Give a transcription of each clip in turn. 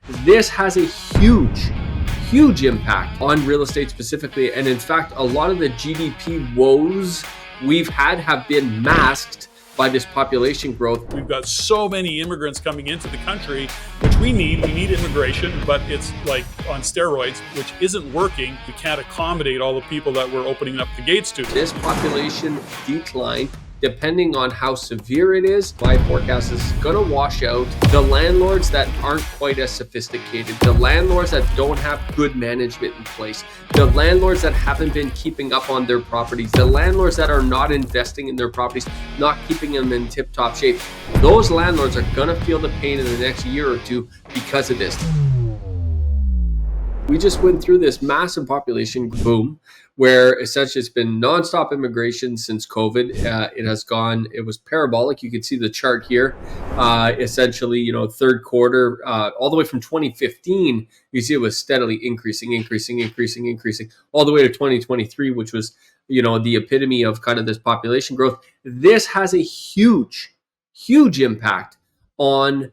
This has a huge impact on real estate specifically. And in fact, a lot of the GDP woes we've had have been masked by this population growth. We've got so many immigrants coming into the country, which we need. We need immigration, but it's like on steroids, which isn't working. We can't accommodate all the people that we're opening up the gates to. This population decline, depending on how severe it is, my forecast is going to wash out the landlords that aren't quite as sophisticated, the landlords that don't have good management in place, the landlords that haven't been keeping up on their properties, the landlords that are not investing in their properties, not keeping them in tip-top shape. Those landlords are going to feel the pain in the next year or two because of this. We just went through this massive population boom where essentially it's been nonstop immigration since COVID. It was parabolic. You can see the chart here. Essentially, third quarter, all the way from 2015, you see it was steadily increasing, all the way to 2023, which was, the epitome of kind of this population growth. This has a huge impact on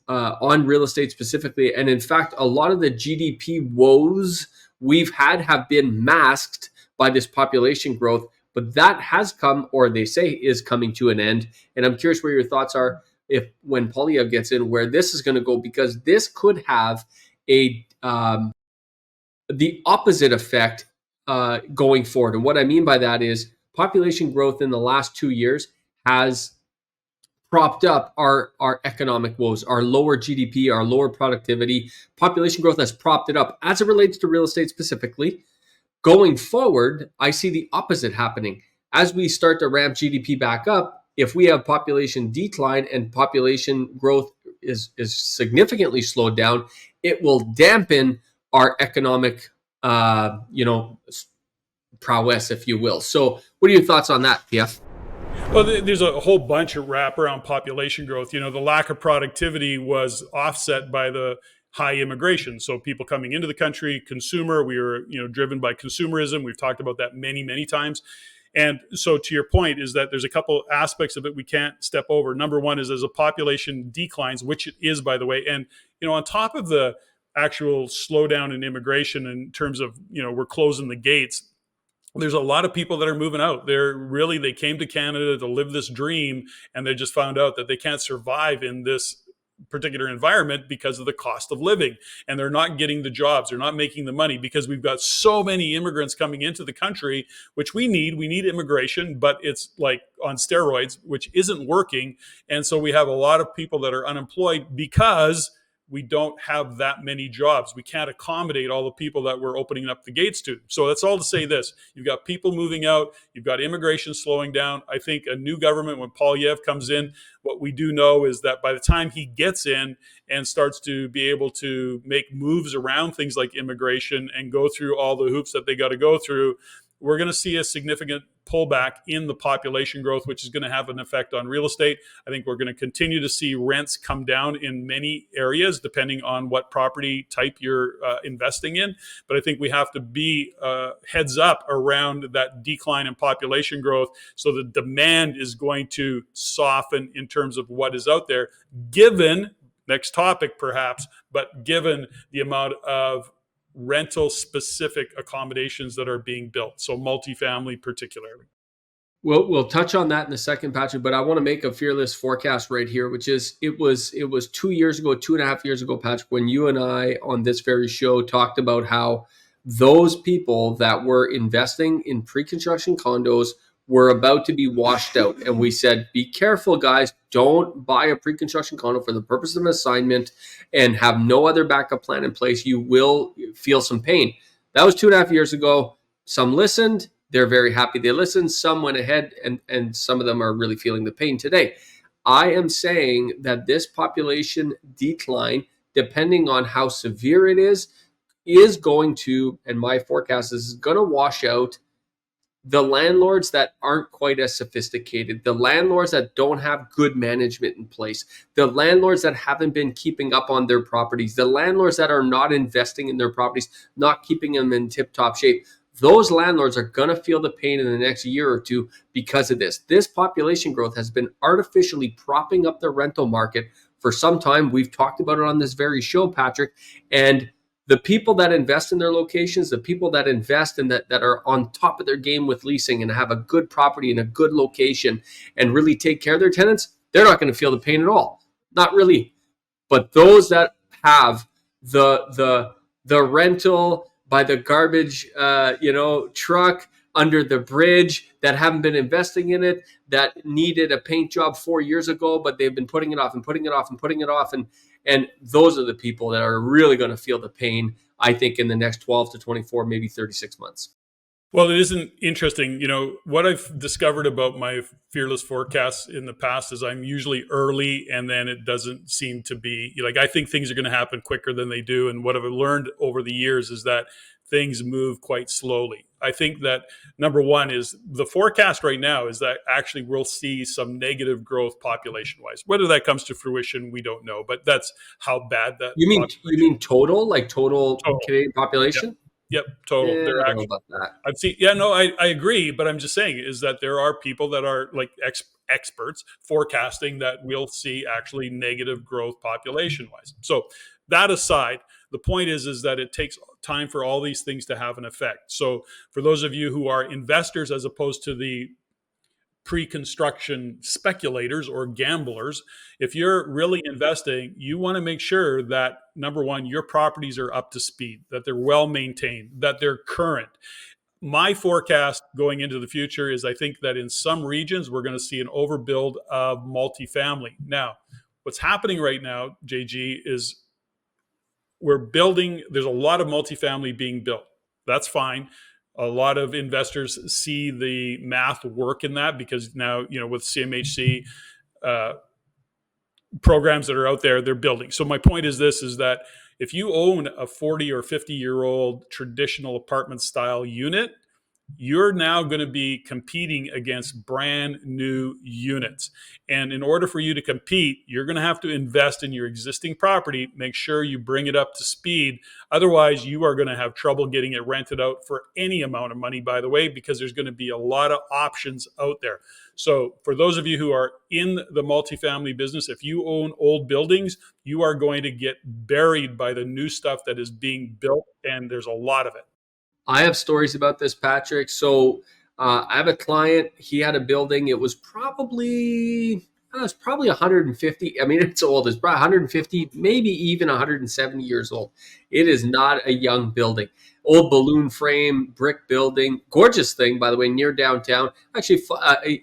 real estate specifically. And in fact, a lot of the GDP woes we've had have been masked by this population growth, but that has come, or they say is coming to an end. And I'm curious where your thoughts are when Polyev gets in, where this is going to go, because this could have the opposite effect going forward. And what I mean by that is population growth in the last 2 years has propped up our economic woes, our lower GDP, our lower productivity. Population growth has propped it up as it relates to real estate specifically. Going forward, I see the opposite happening. As we start to ramp GDP back up, if we have population decline and population growth is significantly slowed down, it will dampen our economic prowess, if you will. So what are your thoughts on that, PF? Well, there's a whole bunch of wraparound population growth. The lack of productivity was offset by the high immigration. So people coming into the country, we were, driven by consumerism. We've talked about that many, many times. And so to your point is that there's a couple aspects of it we can't step over. Number one is as a population declines, which it is, by the way. And, on top of the actual slowdown in immigration in terms of, we're closing the gates, there's a lot of people that are moving out. They came to Canada to live this dream, and they just found out that they can't survive in this particular environment because of the cost of living, and they're not getting the jobs. They're not making the money because we've got so many immigrants coming into the country, which we need. We need immigration, but it's like on steroids, which isn't working. And so we have a lot of people that are unemployed because we don't have that many jobs. We can't accommodate all the people that we're opening up the gates to. So that's all to say this. You've got people moving out. You've got immigration slowing down. I think a new government, when Polyev comes in, what we do know is that by the time he gets in and starts to be able to make moves around things like immigration and go through all the hoops that they got to go through, we're going to see a significant pullback in the population growth, which is going to have an effect on real estate. I think we're going to continue to see rents come down in many areas, depending on what property type you're investing in. But I think we have to be heads up around that decline in population growth. So the demand is going to soften in terms of what is out there, given, next topic perhaps, but given the amount of rental specific accommodations that are being built. So multifamily particularly. We'll touch on that in a second, Patrick, but I want to make a fearless forecast right here, which is it was 2 years ago, 2.5 years ago, Patrick, when you and I on this very show talked about how those people that were investing in pre-construction condos were about to be washed out. And we said, be careful, guys. Don't buy a pre-construction condo for the purpose of an assignment and have no other backup plan in place. You will feel some pain. That was 2.5 years ago. Some listened. They're very happy they listened. Some went ahead and some of them are really feeling the pain today. I am saying that this population decline, depending on how severe it is going to, and my forecast is going to wash out the landlords that aren't quite as sophisticated, the landlords that don't have good management in place, the landlords that haven't been keeping up on their properties, the landlords that are not investing in their properties, not keeping them in tip-top shape. Those landlords are going to feel the pain in the next year or two because of this. This population growth has been artificially propping up the rental market for some time. We've talked about it on this very show, Patrick. And the people that invest in their locations, the people that invest and that are on top of their game with leasing and have a good property in a good location and really take care of their tenants, they're not going to feel the pain at all. Not really. But those that have the rental by the garbage truck under the bridge, that haven't been investing in it, that needed a paint job 4 years ago, but they've been putting it off and putting it off and putting it off, and those are the people that are really going to feel the pain, I think, in the next 12 to 24, maybe 36 months. Well, it isn't interesting. What I've discovered about my fearless forecasts in the past is I'm usually early, and then it doesn't seem to be like I think things are going to happen quicker than they do. And what I've learned over the years is that things move quite slowly. I think that number one is the forecast right now is that actually we'll see some negative growth population wise. Whether that comes to fruition, we don't know, but that's how bad that You mean total, like total Canadian Yep. population? Yep, total. Yeah, They're I don't know actually about that. I've seen. Yeah, no, I agree, but I'm just saying is that there are people that are like experts forecasting that we'll see actually negative growth population wise. So that aside, the point is that it takes time for all these things to have an effect. So for those of you who are investors as opposed to the pre-construction speculators or gamblers, if you're really investing, you want to make sure that number one, your properties are up to speed, that they're well maintained, that they're current. My forecast going into the future is I think that in some regions we're going to see an overbuild of multifamily. Now, what's happening right now, JG, is there's a lot of multifamily being built. That's fine. A lot of investors see the math work in that because now, with CMHC programs that are out there, they're building. So my point is this, is that if you own a 40 or 50-year-old traditional apartment style unit, you're now going to be competing against brand new units. And in order for you to compete, you're going to have to invest in your existing property, make sure you bring it up to speed. Otherwise, you are going to have trouble getting it rented out for any amount of money, by the way, because there's going to be a lot of options out there. So for those of you who are in the multifamily business, if you own old buildings, you are going to get buried by the new stuff that is being built, and there's a lot of it. I have stories about this, Patrick. So I have a client. He had a building. It was probably 150. I mean, it's old. It's probably 150, maybe even 170 years old. It is not a young building. Old balloon frame, brick building, gorgeous thing, by the way, near downtown. Actually,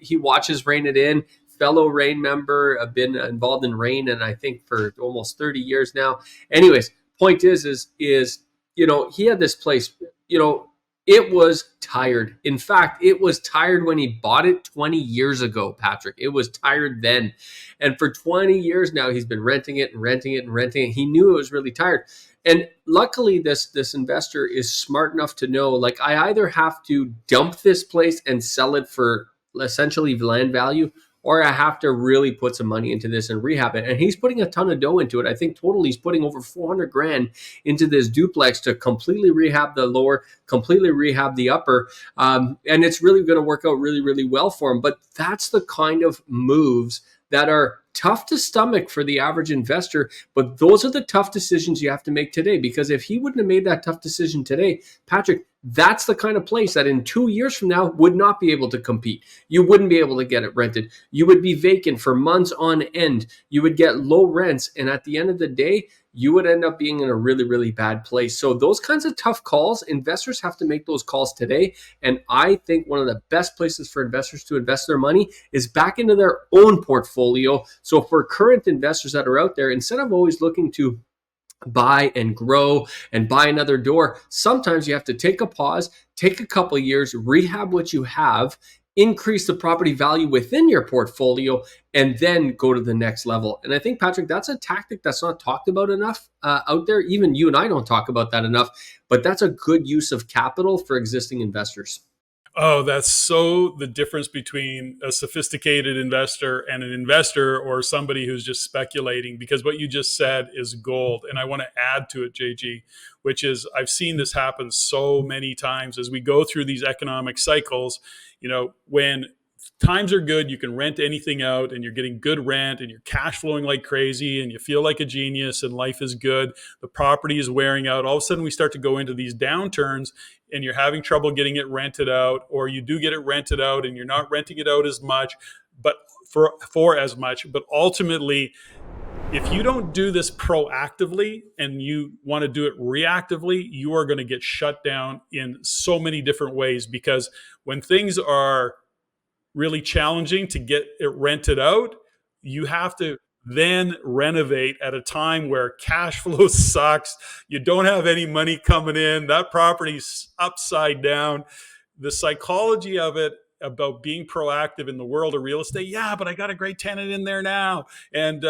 he watches Rain It In. Fellow Rain member. I've been involved in Rain, and I think for almost 30 years now. Anyways, point is he had this place. It was tired. In fact, it was tired when he bought it 20 years ago, Patrick. It was tired then. And for 20 years now, he's been renting it and renting it and renting it. He knew it was really tired. And luckily, this investor is smart enough to know, like, I either have to dump this place and sell it for essentially land value, or I have to really put some money into this and rehab it. And he's putting a ton of dough into it. I think total he's putting over 400 grand into this duplex to completely rehab the lower, completely rehab the upper. And it's really going to work out really, really well for him. But that's the kind of moves that are tough to stomach for the average investor. But those are the tough decisions you have to make today. Because if he wouldn't have made that tough decision today, Patrick, that's the kind of place that in 2 years from now would not be able to compete. You wouldn't be able to get it rented. You would be vacant for months on end. You would get low rents. And at the end of the day, you would end up being in a really, really bad place. So those kinds of tough calls, investors have to make those calls today. And I think one of the best places for investors to invest their money is back into their own portfolio. So for current investors that are out there, instead of always looking to buy and grow and buy another door, sometimes you have to take a pause, take a couple of years, rehab what you have, increase the property value within your portfolio, and then go to the next level. And I think, Patrick, that's a tactic that's not talked about enough out there. Even you and I don't talk about that enough, but that's a good use of capital for existing investors. Oh, that's so the difference between a sophisticated investor and an investor or somebody who's just speculating, because what you just said is gold. And I want to add to it, JG, which is I've seen this happen so many times as we go through these economic cycles. When times are good, you can rent anything out and you're getting good rent and you're cash flowing like crazy and you feel like a genius and life is good. The property is wearing out. All of a sudden, we start to go into these downturns and you're having trouble getting it rented out, or you do get it rented out and you're not renting it out as much, but for as much. But ultimately, if you don't do this proactively and you want to do it reactively, you are going to get shut down in so many different ways, because when things are really challenging to get it rented out, you have to then renovate at a time where cash flow sucks. You don't have any money coming in. That property's upside down. The psychology of it about being proactive in the world of real estate. Yeah, but I got a great tenant in there now, and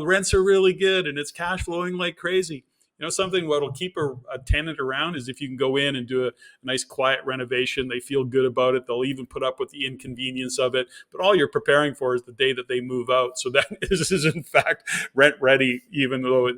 rents are really good, and it's cash flowing like crazy. Something that'll keep a tenant around is if you can go in and do a nice quiet renovation. They feel good about it. They'll even put up with the inconvenience of it. But all you're preparing for is the day that they move out. So that is in fact rent ready, even though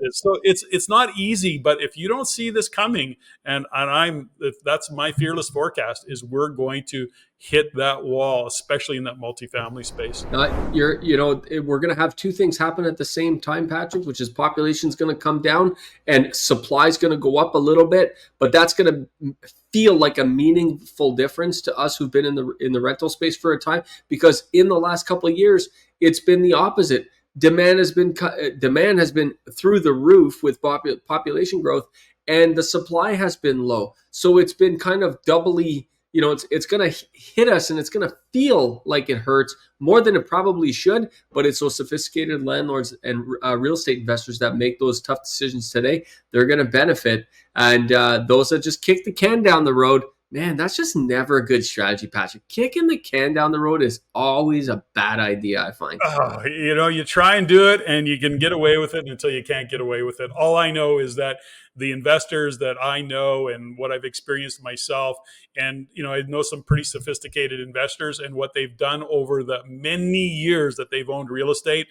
it's not easy. But if you don't see this coming, that's my fearless forecast, is we're going to hit that wall, especially in that multifamily space. We're going to have two things happen at the same time, Patrick, which is population's going to come down and supply's going to go up a little bit, but that's going to feel like a meaningful difference to us who've been in the rental space for a time, because in the last couple of years, it's been the opposite. Demand has been through the roof with population growth, and the supply has been low. So it's been kind of doubly, it's going to hit us, and it's going to feel like it hurts more than it probably should. But it's those sophisticated landlords and real estate investors that make those tough decisions today. They're going to benefit. And those that just kick the can down the road, man, that's just never a good strategy, Patrick. Kicking the can down the road is always a bad idea, I find. Oh, you try and do it and you can get away with it until you can't get away with it. All I know is that the investors that I know and what I've experienced myself, and I know some pretty sophisticated investors, and what they've done over the many years that they've owned real estate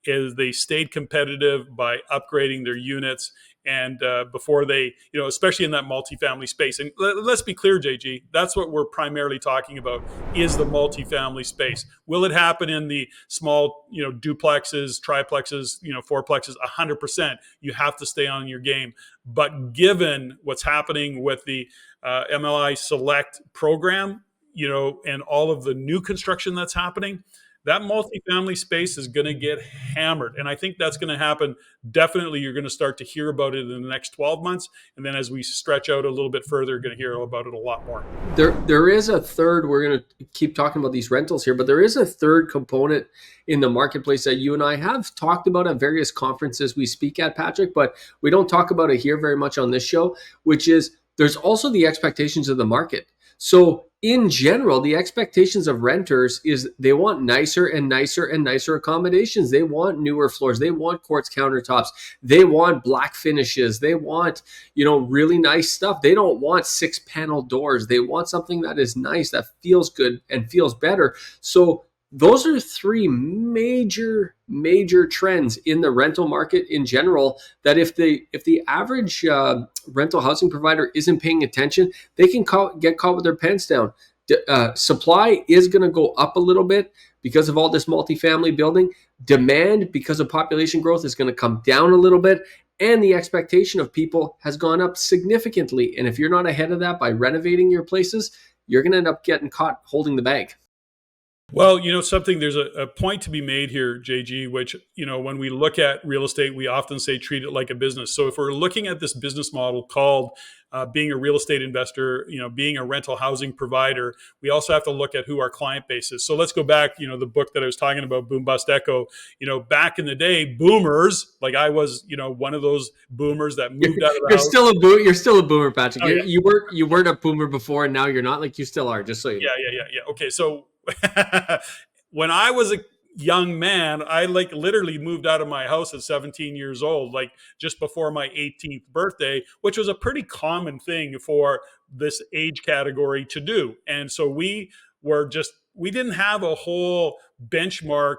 is they stayed competitive by upgrading their units. And before they, especially in that multifamily space. And let's be clear, JG, that's what we're primarily talking about, is the multifamily space. Will it happen in the small, duplexes, triplexes, fourplexes? 100%. You have to stay on your game. But given what's happening with the MLI Select program, and all of the new construction that's happening, that multifamily space is going to get hammered. And I think that's going to happen. Definitely, you're going to start to hear about it in the next 12 months. And then as we stretch out a little bit further, you're going to hear about it a lot more. There is a third, we're going to keep talking about these rentals here, but there is a third component in the marketplace that you and I have talked about at various conferences we speak at, Patrick, but we don't talk about it here very much on this show, which is there's also the expectations of the market. So in general, the expectations of renters is they want nicer and nicer and nicer accommodations. They want newer floors. They want quartz countertops. They want black finishes. They want, really nice stuff. They don't want 6-panel doors. They want something that is nice, that feels good and feels better. So those are three major trends in the rental market in general, that if the average rental housing provider isn't paying attention, they can get caught with their pants down. Supply is going to go up a little bit because of all this multifamily building. Demand, because of population growth, is going to come down a little bit. And the expectation of people has gone up significantly. And if you're not ahead of that by renovating your places, you're going to end up getting caught holding the bag. Well, there's a point to be made here, JG, which, when we look at real estate, we often say treat it like a business. So if we're looking at this business model called being a real estate investor, being a rental housing provider, we also have to look at who our client base is. So let's go back, the book that I was talking about, Boom Bust Echo, back in the day, boomers, like I was, one of those boomers that moved out of the house. You're still a boomer, Patrick. Oh, yeah. You weren't a boomer before, and now you're not. Like, you still are, just so you know. Yeah. Okay. So when I was a young man, I literally moved out of my house at 17 years old, like just before my 18th birthday, which was a pretty common thing for this age category to do. And so we didn't have a whole benchmark,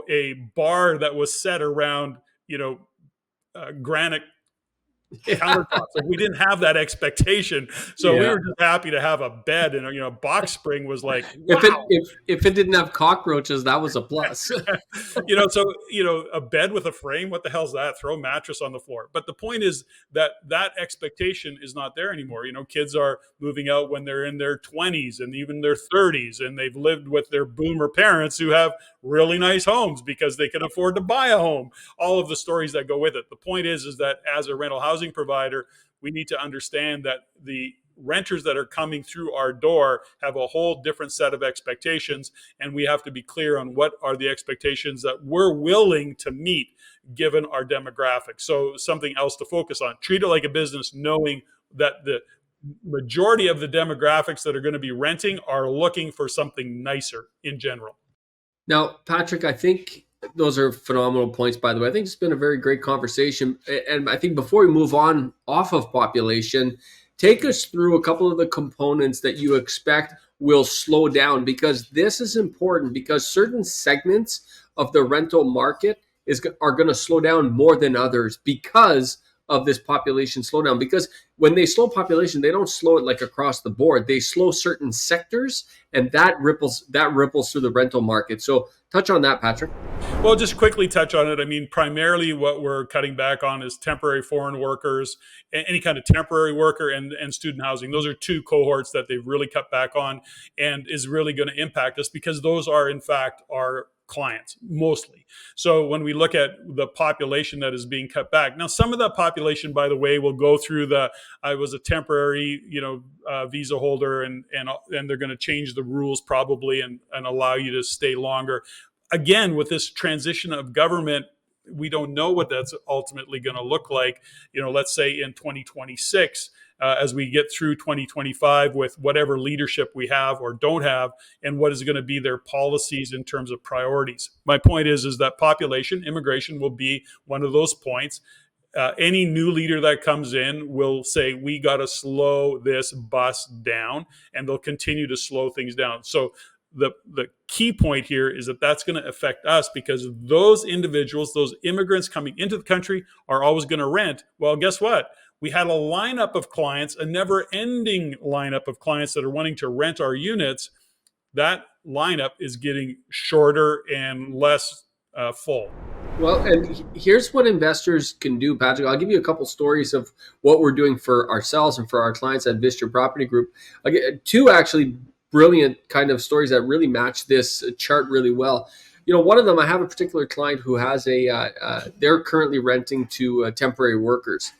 a bar that was set around, granite Yeah. countertops. Like we didn't have that expectation, so we Yeah. were just happy to have a bed, and a box spring was like, If wow. it if it didn't have cockroaches, that was a plus. So a bed with a frame, what the hell's that? Throw a mattress on the floor. But the point is that that expectation is not there anymore. Kids are moving out when they're in their 20s and even their 30s, and they've lived with their boomer parents who have really nice homes because they can afford to buy a home. All of the stories that go with it. The point is that as a rental housing provider, we need to understand that the renters that are coming through our door have a whole different set of expectations, and we have to be clear on what are the expectations that we're willing to meet given our demographics. So something else to focus on: treat it like a business, knowing that the majority of the demographics that are going to be renting are looking for something nicer in general. Now, Patrick, I think those are phenomenal points, by the way. I think it's been a very great conversation. And I think before we move on off of population, take us through a couple of the components that you expect will slow down, because this is important, because certain segments of the rental market are going to slow down more than others because of this population slowdown. Because when they slow population, they don't slow it like across the board. They slow certain sectors, and that ripples through the rental market. So touch on that, Patrick. Well, just quickly touch on it. I mean, primarily what we're cutting back on is temporary foreign workers, any kind of temporary worker, and student housing. Those are two cohorts that they've really cut back on and is really going to impact us because those are, in fact, our clients mostly. So when we look at the population that is being cut back, now some of that population, by the way, will go through I was a temporary, visa holder, and they're going to change the rules probably and allow you to stay longer. Again, with this transition of government, we don't know what that's ultimately going to look like. Let's say in 2026, as we get through 2025 with whatever leadership we have or don't have, and what is going to be their policies in terms of priorities. My point is that population, immigration will be one of those points. Any new leader that comes in will say, we got to slow this bus down, and they'll continue to slow things down. So the key point here is that that's going to affect us because those individuals, those immigrants coming into the country are always going to rent. Well, guess what? We had a lineup of clients, a never-ending lineup of clients that are wanting to rent our units. That lineup is getting shorter and less full. Well, and here's what investors can do, Patrick. I'll give you a couple stories of what we're doing for ourselves and for our clients at Vistor Property Group. I'll get two actually brilliant kind of stories that really match this chart really well. One of them, I have a particular client who has they're currently renting to temporary workers.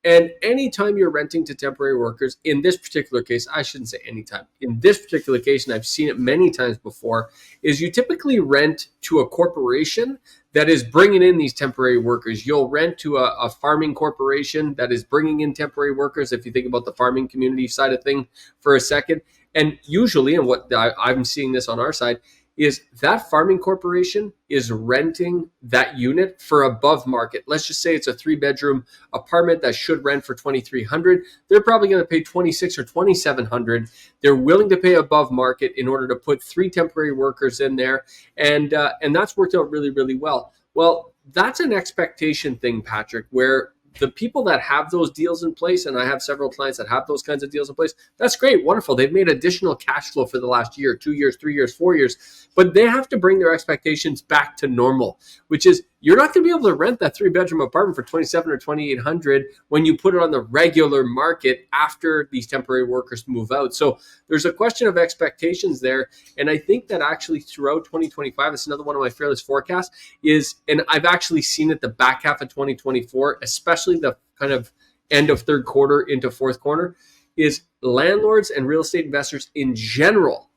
And anytime you're renting to temporary workers, in this particular case, I shouldn't say anytime, in this particular case, and I've seen it many times before, is you typically rent to a corporation that is bringing in these temporary workers. You'll rent to a farming corporation that is bringing in temporary workers, if you think about the farming community side of thing for a second. And usually, and what I'm seeing this on our side, is that farming corporation is renting that unit for above market. Let's just say it's a 3-bedroom apartment that should rent for $2,300. They're probably going to pay $2,600 or $2,700. They're willing to pay above market in order to put 3 temporary workers in there, and that's worked out really, really well. Well, that's an expectation thing, Patrick, where the people that have those deals in place, and I have several clients that have those kinds of deals in place, that's great, wonderful. They've made additional cash flow for the last year, 2 years, 3 years, 4 years, but they have to bring their expectations back to normal, which is you're not going to be able to rent that 3-bedroom apartment for $2,700 or $2,800 when you put it on the regular market after these temporary workers move out. So there's a question of expectations there. And I think that actually throughout 2025, it's another one of my fearless forecasts is, and I've actually seen it the back half of 2024, especially the kind of end of third quarter into fourth quarter, is landlords and real estate investors in general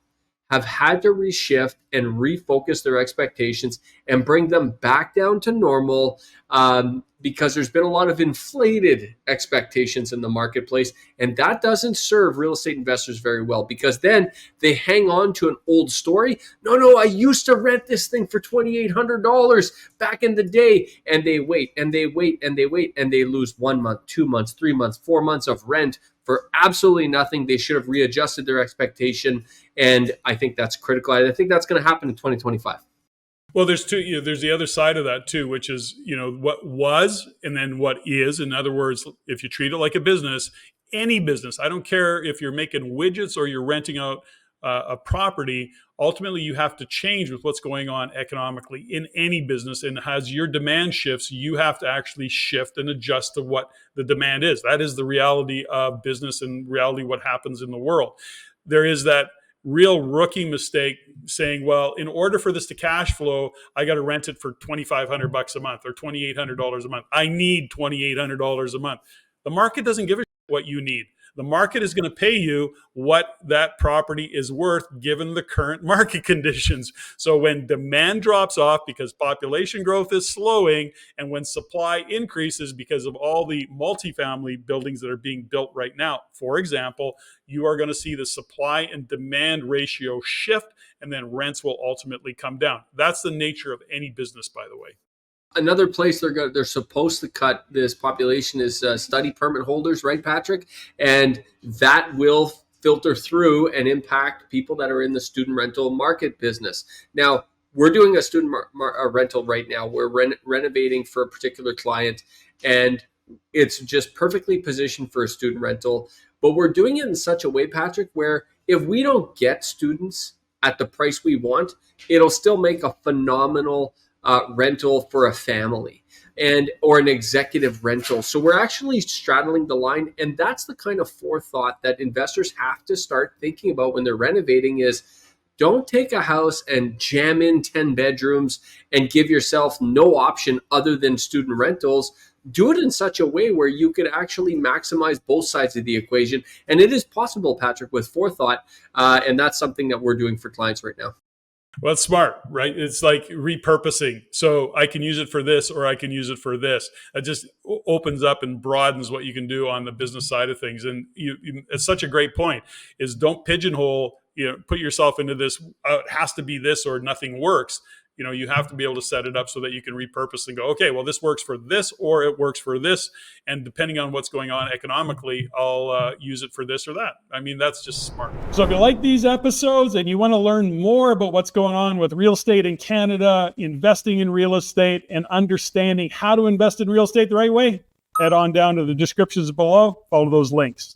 have had to reshift and refocus their expectations and bring them back down to normal, because there's been a lot of inflated expectations in the marketplace. And that doesn't serve real estate investors very well, because then they hang on to an old story. No, I used to rent this thing for $2,800 back in the day. And they wait and they wait and they wait, and they lose 1 month, 2 months, 3 months, 4 months of rent for absolutely nothing. They should have readjusted their expectation. And I think that's critical. I think that's going to happen in 2025. Well, there's two. There's the other side of that too, which is what was and then what is. In other words, if you treat it like a business, any business, I don't care if you're making widgets or you're renting out a property. Ultimately, you have to change with what's going on economically in any business. And as your demand shifts, you have to actually shift and adjust to what the demand is. That is the reality of business and reality what happens in the world. There is that real rookie mistake saying, well, in order for this to cash flow, I got to rent it for $2,500 a month or $2,800 a month. I need $2,800 a month. The market doesn't give a shit what you need. The market is going to pay you what that property is worth given the current market conditions. So when demand drops off because population growth is slowing, and when supply increases because of all the multifamily buildings that are being built right now, for example, you are going to see the supply and demand ratio shift, and then rents will ultimately come down. That's the nature of any business, by the way. Another place they're supposed to cut this population is study permit holders, right, Patrick? And that will filter through and impact people that are in the student rental market business. Now, we're doing a student rental right now. We're renovating for a particular client, and it's just perfectly positioned for a student rental. But we're doing it in such a way, Patrick, where if we don't get students at the price we want, it'll still make a phenomenal rental for a family and or an executive rental. So we're actually straddling the line, and that's the kind of forethought that investors have to start thinking about when they're renovating is don't take a house and jam in 10 bedrooms and give yourself no option other than student rentals. Do it in such a way where you can actually maximize both sides of the equation. And it is possible, Patrick, with forethought. And that's something that we're doing for clients right now. Well, it's smart, right? It's like repurposing. So I can use it for this or I can use it for this. It just opens up and broadens what you can do on the business side of things. And it's such a great point is don't pigeonhole, put yourself into this, it has to be this or nothing works. You have to be able to set it up so that you can repurpose and go, okay, well, this works for this or it works for this. And depending on what's going on economically, I'll use it for this or that. I mean, that's just smart. So if you like these episodes and you want to learn more about what's going on with real estate in Canada, investing in real estate, and understanding how to invest in real estate the right way, head on down to the descriptions below, follow those links.